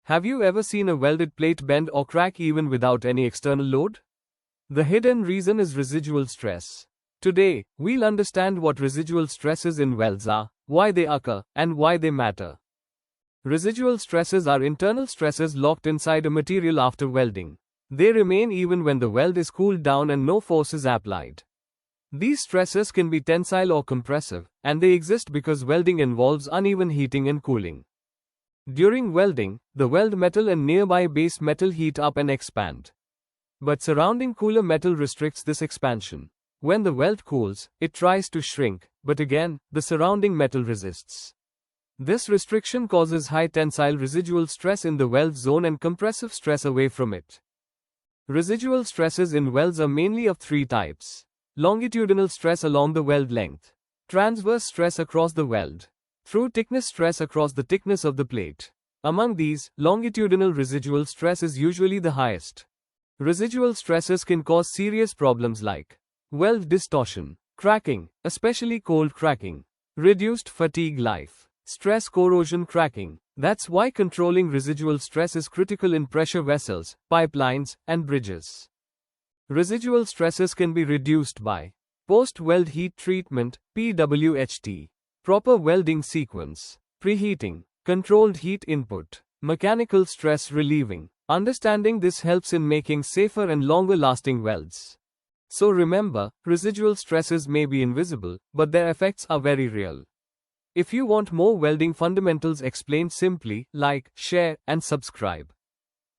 Have you ever seen a welded plate bend or crack even without any external load? The hidden reason is residual stress. Today, we'll understand what residual stresses in welds are, why they occur, and why they matter. Residual stresses are internal stresses locked inside a material after welding. They remain even when the weld is cooled down and no force is applied. These stresses can be tensile or compressive, and they exist because welding involves uneven heating and cooling. During welding, the weld metal and nearby base metal heat up and expand. But surrounding cooler metal restricts this expansion. When the weld cools, it tries to shrink, but again, the surrounding metal resists. This restriction causes high tensile residual stress in the weld zone and compressive stress away from it. Residual stresses in welds are mainly of three types: longitudinal stress along the weld length, transverse stress across the weld, through thickness stress across the thickness of the plate. Among these, longitudinal residual stress is usually the highest. Residual stresses can cause serious problems like weld distortion, cracking, especially cold cracking, reduced fatigue life, stress corrosion cracking. That's why controlling residual stress is critical in pressure vessels, pipelines, and bridges. Residual stresses can be reduced by post-weld heat treatment, PWHT, proper welding sequence, preheating, controlled heat input, mechanical stress relieving. Understanding this helps in making safer and longer-lasting welds. So remember, residual stresses may be invisible, but their effects are very real. If you want more welding fundamentals explained simply, like, share, and subscribe.